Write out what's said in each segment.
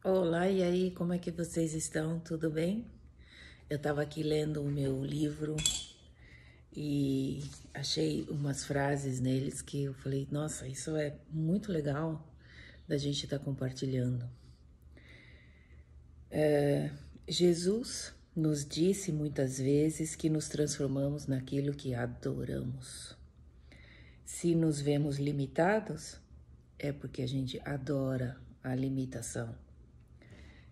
Olá, e aí, como é que vocês estão? Tudo bem? Eu estava aqui lendo o meu livro e achei umas frases neles que eu falei, nossa, isso é muito legal da gente estar compartilhando. Jesus nos disse muitas vezes que nos transformamos naquilo que adoramos. Se nos vemos limitados, é porque a gente adora a limitação.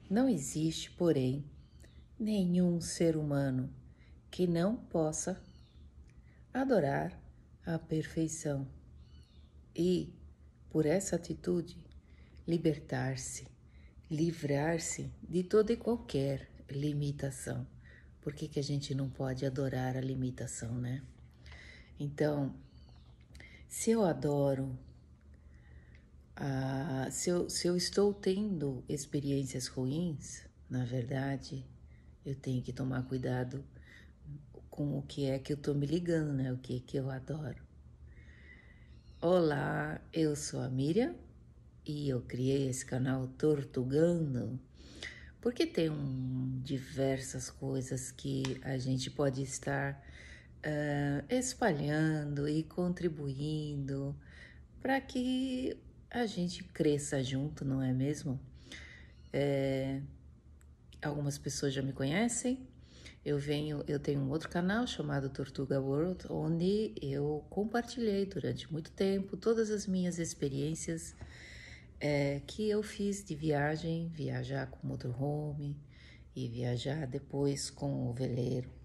Não existe, porém, nenhum ser humano que não possa adorar a perfeição e, por essa atitude, libertar-se, livrar-se de toda e qualquer limitação. Por que a gente não pode adorar a limitação, né? Então, se eu adoro, se eu estou tendo experiências ruins, na verdade, eu tenho que tomar cuidado com o que é que eu tô me ligando, né? O que é que eu adoro. Olá, eu sou a Miriam e eu criei esse canal Tortugando porque tem diversas coisas que a gente pode estar espalhando e contribuindo para que a gente cresça junto, não é mesmo? Algumas pessoas já me conhecem. Eu tenho um outro canal chamado Tortuga World, onde eu compartilhei durante muito tempo todas as minhas experiências que eu fiz de viagem, viajar com motorhome e viajar depois com o veleiro.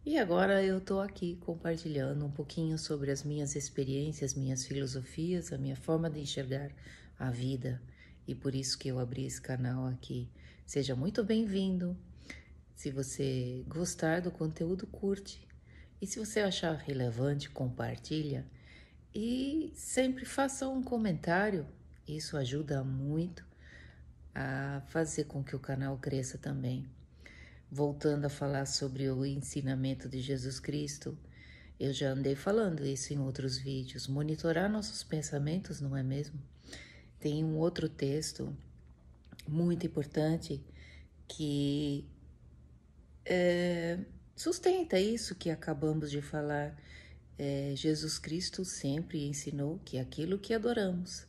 E agora eu tô aqui compartilhando um pouquinho sobre as minhas experiências, minhas filosofias, a minha forma de enxergar a vida. E por isso que eu abri esse canal aqui. Seja muito bem-vindo. Se você gostar do conteúdo, curte. E se você achar relevante, compartilha. E sempre faça um comentário. Isso ajuda muito a fazer com que o canal cresça também. Voltando a falar sobre o ensinamento de Jesus Cristo, eu já andei falando isso em outros vídeos. Monitorar nossos pensamentos, não é mesmo? Tem um outro texto muito importante que sustenta isso que acabamos de falar. Jesus Cristo sempre ensinou que aquilo que adoramos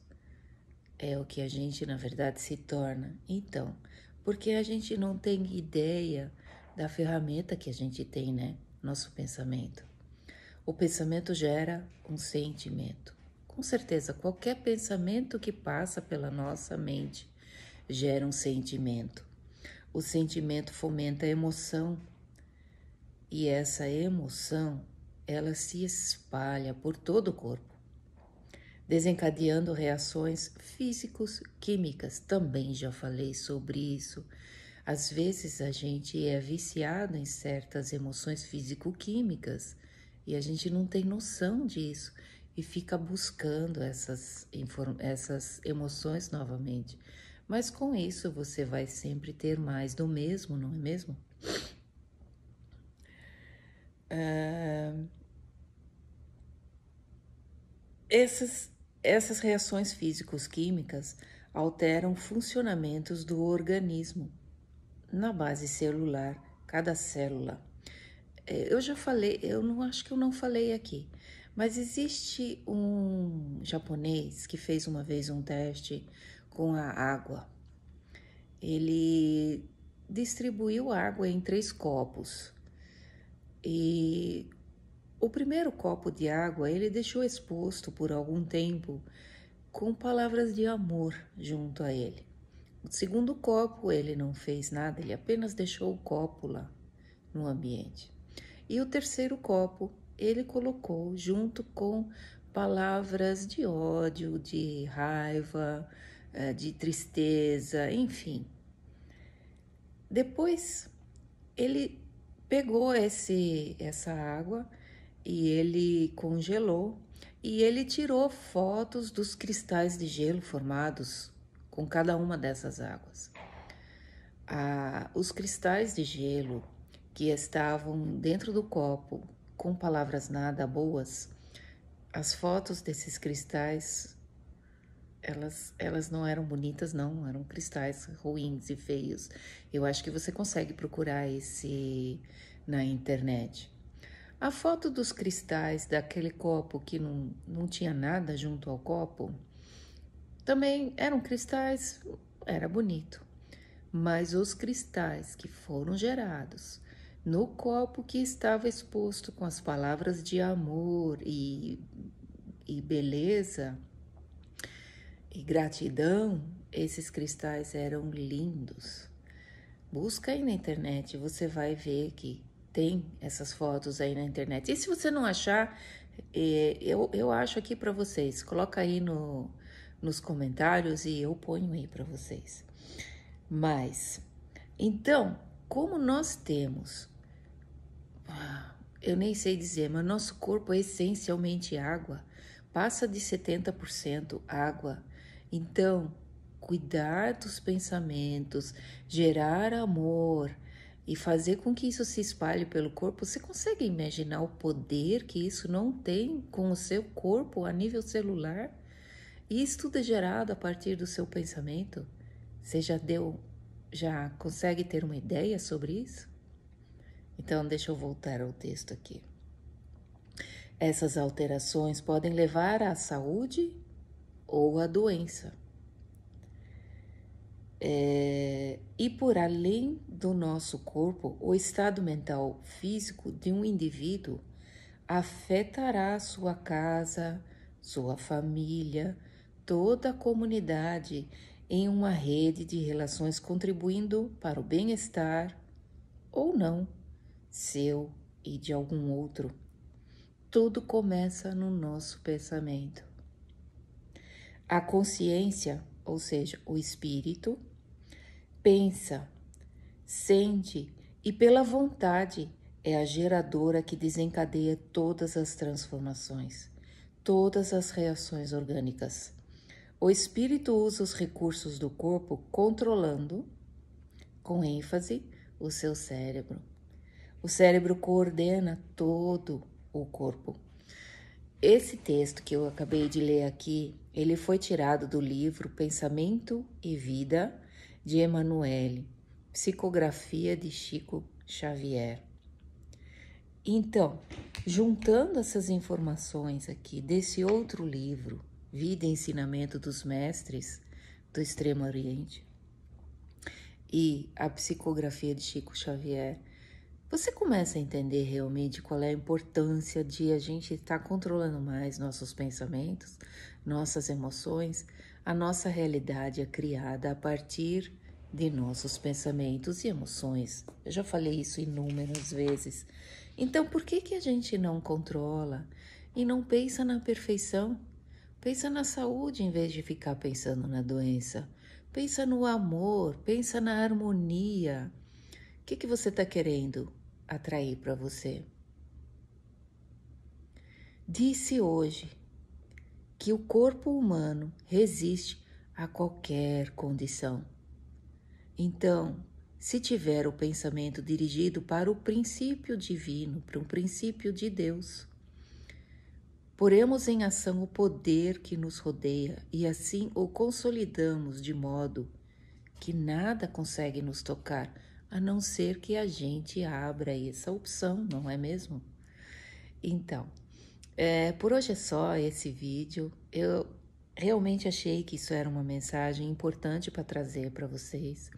é o que a gente, na verdade, se torna. Então, porque a gente não tem ideia da ferramenta que a gente tem, né? Nosso pensamento. O pensamento gera um sentimento. Com certeza, qualquer pensamento que passa pela nossa mente gera um sentimento. O sentimento fomenta a emoção e essa emoção, ela se espalha por todo o corpo, desencadeando reações físicos-químicas. Também já falei sobre isso. Às vezes a gente é viciado em certas emoções físico-químicas e a gente não tem noção disso e fica buscando essas emoções novamente. Mas com isso você vai sempre ter mais do mesmo, não é mesmo? Essas, essas reações físicos-químicas alteram funcionamentos do organismo na base celular, cada célula. Eu já falei, eu não acho que eu não falei aqui, mas existe um japonês que fez uma vez um teste com a água. Ele distribuiu água em 3 copos e o primeiro copo de água ele deixou exposto por algum tempo com palavras de amor junto a ele. O segundo copo ele não fez nada, ele apenas deixou o copo lá no ambiente. E o terceiro copo ele colocou junto com palavras de ódio, de raiva, de tristeza, enfim. Depois ele pegou essa água e ele congelou e ele tirou fotos dos cristais de gelo formados com cada uma dessas águas. Os cristais de gelo que estavam dentro do copo com palavras nada boas, as fotos desses cristais elas não eram bonitas, não, eram cristais ruins e feios. Eu acho que você consegue procurar esse na internet. A foto dos cristais daquele copo que não tinha nada junto ao copo, também eram cristais, era bonito. Mas os cristais que foram gerados no copo que estava exposto com as palavras de amor e beleza e gratidão, esses cristais eram lindos. Busca aí na internet, você vai ver que tem essas fotos aí na internet. E se você não achar, eu acho aqui para vocês. Coloca aí nos comentários e eu ponho aí para vocês. Mas, então, como nós temos, eu nem sei dizer, mas nosso corpo é essencialmente água, passa de 70% água. Então, cuidar dos pensamentos, gerar amor e fazer com que isso se espalhe pelo corpo, você consegue imaginar o poder que isso não tem com o seu corpo a nível celular? E isso tudo é gerado a partir do seu pensamento? Você já consegue ter uma ideia sobre isso? Então, deixa eu voltar ao texto aqui. Essas alterações podem levar à saúde ou à doença. E por além do nosso corpo, o estado mental físico de um indivíduo afetará sua casa, sua família, toda a comunidade em uma rede de relações contribuindo para o bem-estar ou não seu e de algum outro. Tudo começa no nosso pensamento. A consciência, ou seja, o espírito, pensa, sente e pela vontade é a geradora que desencadeia todas as transformações, todas as reações orgânicas. O espírito usa os recursos do corpo controlando, com ênfase, o seu cérebro. O cérebro coordena todo o corpo. Esse texto que eu acabei de ler aqui, ele foi tirado do livro Pensamento e Vida, de Emanuele, psicografia de Chico Xavier. Então, juntando essas informações aqui desse outro livro, Vida e Ensinamento dos Mestres do Extremo Oriente, e a psicografia de Chico Xavier, você começa a entender realmente qual é a importância de a gente estar controlando mais nossos pensamentos, nossas emoções. A nossa realidade é criada a partir de nossos pensamentos e emoções. Eu já falei isso inúmeras vezes. Então, por que a gente não controla e não pensa na perfeição? Pensa na saúde em vez de ficar pensando na doença. Pensa no amor, pensa na harmonia. O que você está querendo atrair para você? Disse hoje que o corpo humano resiste a qualquer condição. Então, se tiver o pensamento dirigido para o princípio divino, para um princípio de Deus, poremos em ação o poder que nos rodeia e assim o consolidamos de modo que nada consegue nos tocar, a não ser que a gente abra essa opção, não é mesmo? Então, por hoje é só esse vídeo. Eu realmente achei que isso era uma mensagem importante para trazer para vocês.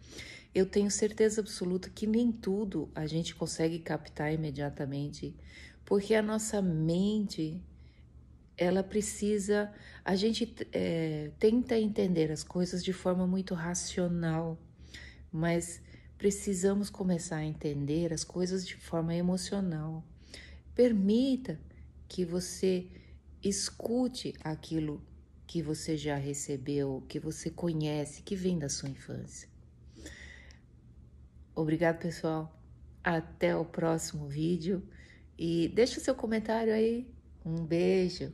Eu tenho certeza absoluta que nem tudo a gente consegue captar imediatamente, porque a nossa mente, ela precisa, a gente tenta entender as coisas de forma muito racional, mas precisamos começar a entender as coisas de forma emocional. Permita que você escute aquilo que você já recebeu, que você conhece, que vem da sua infância. Obrigado, pessoal. Até o próximo vídeo e deixa o seu comentário aí. Um beijo.